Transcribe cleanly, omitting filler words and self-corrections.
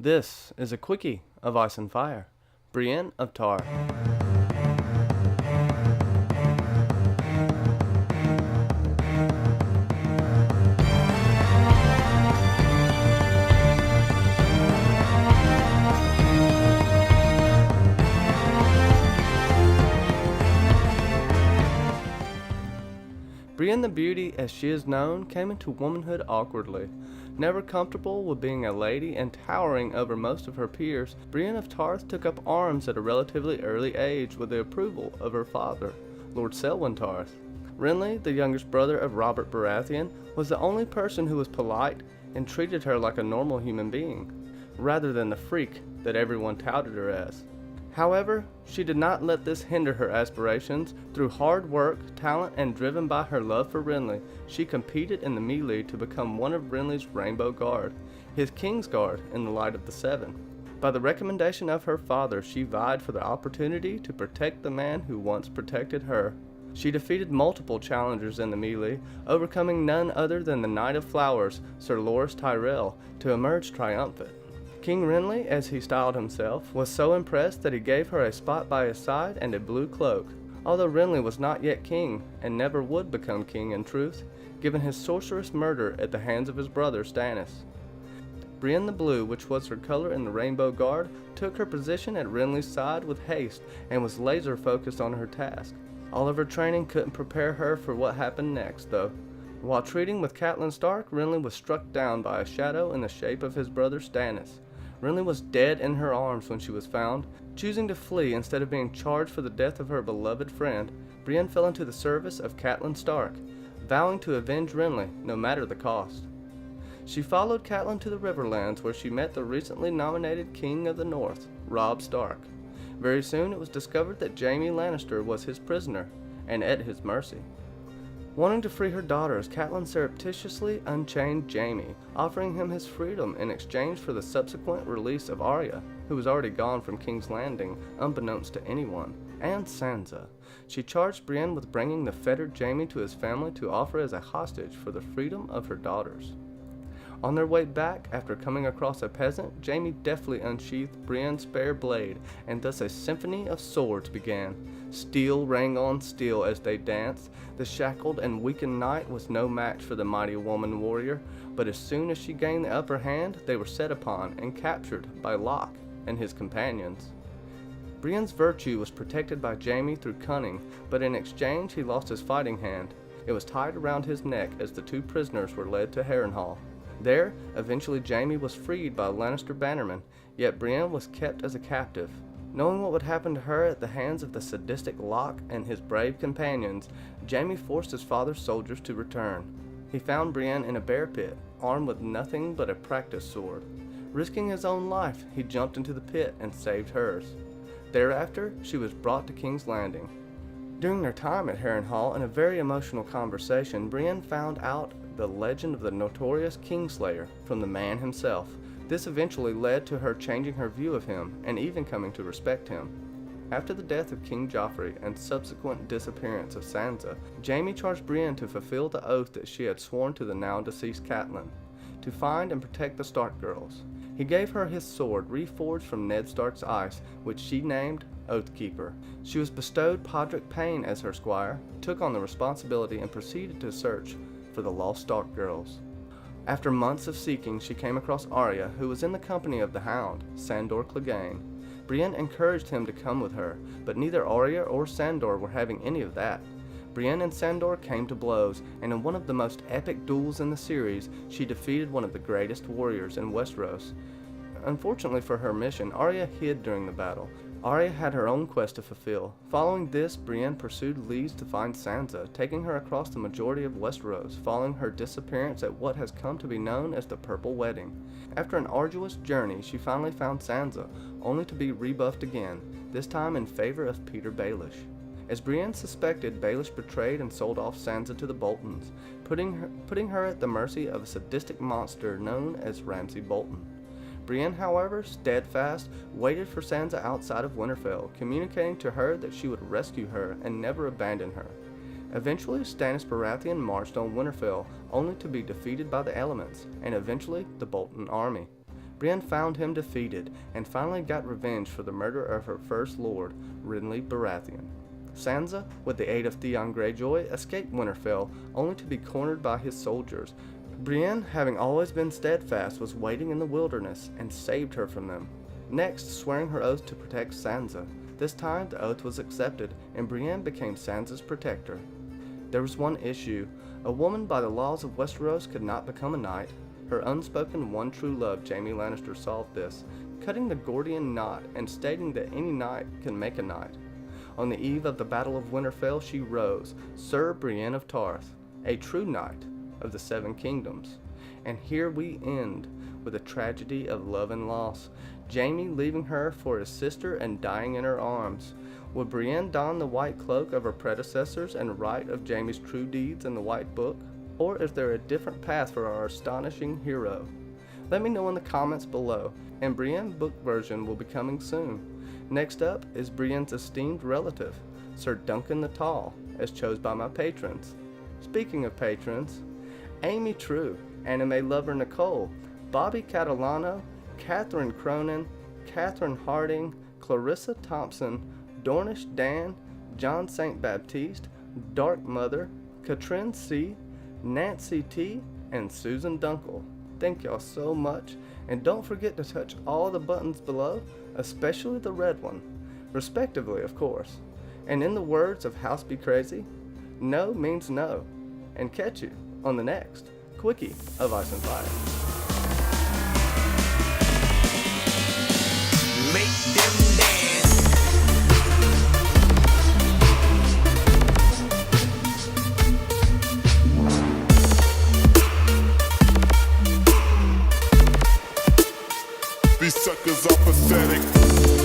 This is a quickie of Ice and Fire. Brienne of Tarth. Brienne the Beauty, as she is known, came into womanhood awkwardly. Never comfortable with being a lady and towering over most of her peers, Brienne of Tarth took up arms at a relatively early age with the approval of her father, Lord Cylon Tarth. Renly, the youngest brother of Robert Baratheon, was the only person who was polite and treated her like a normal human being, rather than the freak that everyone touted her as. However, she did not let this hinder her aspirations. Through hard work, talent, and driven by her love for Renly, she competed in the melee to become one of Renly's Rainbow Guard, his King's Guard in the Light of the Seven. By the recommendation of her father, she vied for the opportunity to protect the man who once protected her. She defeated multiple challengers in the melee, overcoming none other than the Knight of Flowers, Sir Loras Tyrell, to emerge triumphant. King Renly, as he styled himself, was so impressed that he gave her a spot by his side and a blue cloak. Although Renly was not yet king, and never would become king in truth, given his sorcerous murder at the hands of his brother Stannis. Brienne the Blue, which was her color in the Rainbow Guard, took her position at Renly's side with haste and was laser focused on her task. All of her training couldn't prepare her for what happened next, though. While treating with Catelyn Stark, Renly was struck down by a shadow in the shape of his brother Stannis. Renly was dead in her arms when she was found. Choosing to flee instead of being charged for the death of her beloved friend, Brienne fell into the service of Catelyn Stark, vowing to avenge Renly, no matter the cost. She followed Catelyn to the Riverlands, where she met the recently nominated King of the North, Robb Stark. Very soon it was discovered that Jaime Lannister was his prisoner, and at his mercy. Wanting to free her daughters, Catelyn surreptitiously unchained Jaime, offering him his freedom in exchange for the subsequent release of Arya, who was already gone from King's Landing, unbeknownst to anyone, and Sansa. She charged Brienne with bringing the fettered Jaime to his family to offer as a hostage for the freedom of her daughters. On their way back, after coming across a peasant, Jaime deftly unsheathed Brienne's spare blade, and thus a symphony of swords began. Steel rang on steel as they danced. The shackled and weakened knight was no match for the mighty woman warrior, but as soon as she gained the upper hand, they were set upon and captured by Locke and his companions. Brienne's virtue was protected by Jaime through cunning, but in exchange he lost his fighting hand. It was tied around his neck as the two prisoners were led to Harrenhal. There, eventually Jaime was freed by Lannister bannermen, yet Brienne was kept as a captive. Knowing what would happen to her at the hands of the sadistic Locke and his brave companions, Jaime forced his father's soldiers to return. He found Brienne in a bear pit, armed with nothing but a practice sword. Risking his own life, he jumped into the pit and saved hers. Thereafter, she was brought to King's Landing. During their time at Harrenhal, in a very emotional conversation, Brienne found out the legend of the notorious Kingslayer from the man himself. This eventually led to her changing her view of him and even coming to respect him. After the death of King Joffrey and subsequent disappearance of Sansa, Jaime charged Brienne to fulfill the oath that she had sworn to the now deceased Catelyn, to find and protect the Stark girls. He gave her his sword, reforged from Ned Stark's ice, which she named Oathkeeper. She was bestowed Podrick Payne as her squire, took on the responsibility, and proceeded to search for the lost Stark girls. After months of seeking, she came across Arya, who was in the company of the Hound, Sandor Clegane. Brienne encouraged him to come with her, but neither Arya or Sandor were having any of that. Brienne and Sandor came to blows, and in one of the most epic duels in the series, she defeated one of the greatest warriors in Westeros. Unfortunately for her mission, Arya hid during the battle. Arya had her own quest to fulfill. Following this, Brienne pursued Lees to find Sansa, taking her across the majority of Westeros, following her disappearance at what has come to be known as the Purple Wedding. After an arduous journey, she finally found Sansa, only to be rebuffed again, this time in favor of Peter Baelish. As Brienne suspected, Baelish betrayed and sold off Sansa to the Boltons, putting her at the mercy of a sadistic monster known as Ramsay Bolton. Brienne, however, steadfast, waited for Sansa outside of Winterfell, communicating to her that she would rescue her and never abandon her. Eventually, Stannis Baratheon marched on Winterfell, only to be defeated by the elements, and eventually the Bolton army. Brienne found him defeated, and finally got revenge for the murder of her first lord, Renly Baratheon. Sansa, with the aid of Theon Greyjoy, escaped Winterfell, only to be cornered by his soldiers. Brienne, having always been steadfast, was waiting in the wilderness, and saved her from them. Next, swearing her oath to protect Sansa. This time, the oath was accepted, and Brienne became Sansa's protector. There was one issue. A woman by the laws of Westeros could not become a knight. Her unspoken one true love, Jaime Lannister, solved this, cutting the Gordian knot and stating that any knight can make a knight. On the eve of the Battle of Winterfell, she rose, Sir Brienne of Tarth, a true knight of the Seven Kingdoms. And here we end with a tragedy of love and loss, Jaime leaving her for his sister and dying in her arms. Would Brienne don the white cloak of her predecessors and write of Jaime's true deeds in the White Book? Or is there a different path for our astonishing hero? Let me know in the comments below, and Brienne book version will be coming soon. Next up is Brienne's esteemed relative, Sir Duncan the Tall, as chosen by my patrons. Speaking of patrons, Amy True, anime lover Nicole, Bobby Catalano, Catherine Cronin, Catherine Harding, Clarissa Thompson, Dornish Dan, John St. Baptiste, Dark Mother, Katrin C., Nancy T., and Susan Dunkel. Thank y'all so much, and don't forget to touch all the buttons below, especially the red one, respectively of course. And in the words of House Be Crazy, no means no, and catch you on the next Quickie of Ice and Fire. Make them dance. These suckers are pathetic.